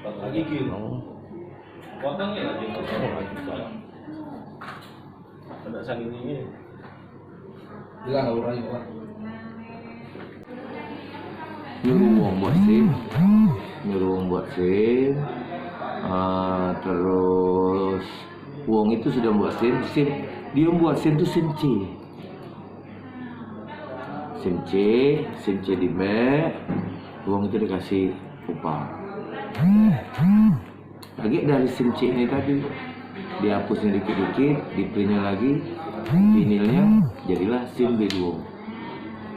Lagi gitu. Potongnya lagi. Ada saking ini. Bilang orang itu. Nyuruh uang buat SIM, terus uang itu sudah buat SIM, dia buat SIM itu SIM C di back, uang itu dikasih upah. Lagi dari SIM C ini tadi dihapusnya dikit-dikit, di-printnya lagi, vinilnya jadilah SIM B2.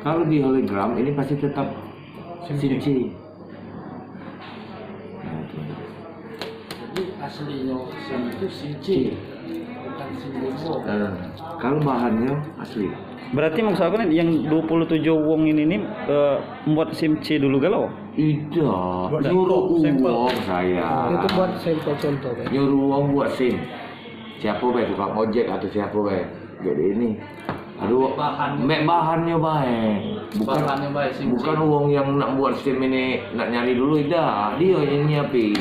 Kalau di hologram ini pasti tetap SIM C. Nah, itu. Jadi aslinya SIM itu SIM C, bukan SIM B2. Kalau bahannya asli. Berarti maksud aku nih yang 27 wong ini nih membuat SIM C dulu galau? Tidak, nyuruh uang saya. Itu buat sampel contoh kan. Nyuruh uang buat SIM. Siapa baik tukang ojek atau siapa baik. Jadi ini. Aduh, bahannya baik. Bukan uang yang nak buat SIM ini nak nyari dulu, tidak. Dia yang nyiapin.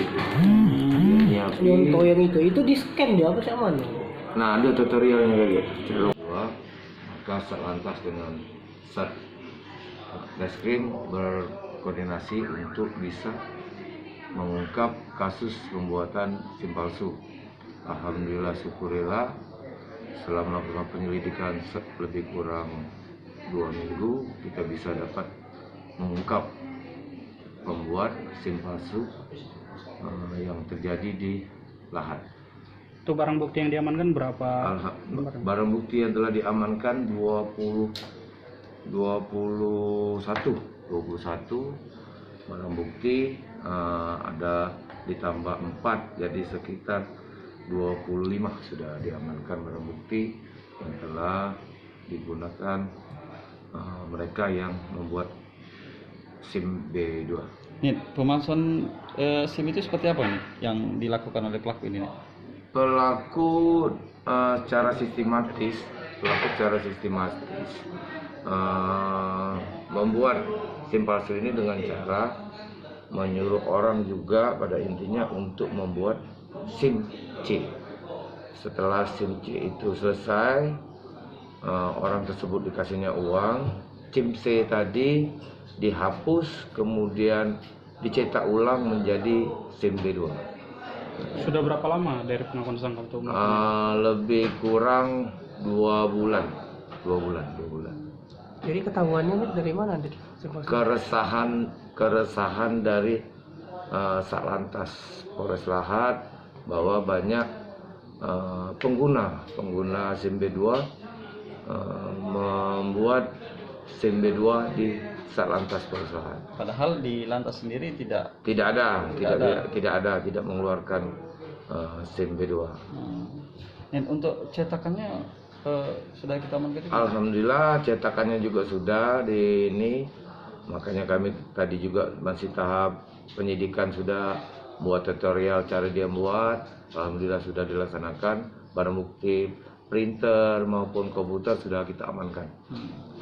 Contoh yang itu di scan dia apa sih mana? Nah, ada tutorialnya kayak gitu. Maka Satlantas dengan Satreskrim berkoordinasi untuk bisa mengungkap kasus pembuatan SIM palsu. Alhamdulillah, syukurillah, setelah melakukan penyelidikan lebih kurang 2 minggu, kita bisa dapat mengungkap pembuat SIM palsu yang terjadi di Lahat. Itu barang bukti yang diamankan berapa? Barang bukti yang telah diamankan 21 barang bukti, ada ditambah 4 jadi sekitar 25 sudah diamankan barang bukti yang telah digunakan mereka yang membuat SIM B2. Nih, pemalsuan SIM itu seperti apa nih yang dilakukan oleh pelaku ini nih? Pelaku secara sistematis membuat SIM palsu ini dengan cara menyuruh orang juga pada intinya untuk membuat SIM C. Setelah SIM C itu selesai, orang tersebut dikasihnya uang, SIM C tadi dihapus kemudian dicetak ulang menjadi SIM B2. Sudah berapa lama dari pengakuan tersangka itu? Lebih kurang 2 bulan. Jadi ketahuannya dari mana? Keresahan dari Satlantas Polres Lahat bahwa banyak pengguna SIM B2 membuat SIM B2 di Satlantas Polres Lahat. Padahal di lantas sendiri tidak tidak mengeluarkan SIM B2. Dan untuk cetakannya sudah kita amankan juga? Alhamdulillah cetakannya juga sudah di ini. Makanya kami tadi juga masih tahap penyidikan, sudah buat tutorial cara dia buat. Alhamdulillah sudah dilaksanakan. Barang bukti printer maupun komputer sudah kita amankan.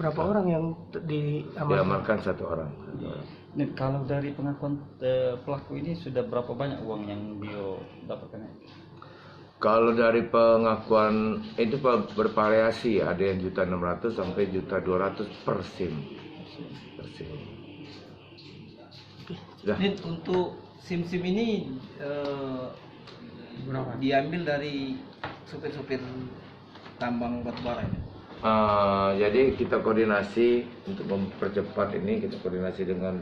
Berapa orang yang Diamankan 1 orang. Nih, kalau dari pengakuan pelaku ini sudah berapa banyak uang yang dia dapatkan? Kalau dari pengakuan itu bervariasi, ada yang 1.600.000 sampai 1.200.000 per SIM. Dan untuk SIM-SIM ini diambil dari supir-supir tambang batubara ini. Jadi kita koordinasi untuk mempercepat ini, kita koordinasi dengan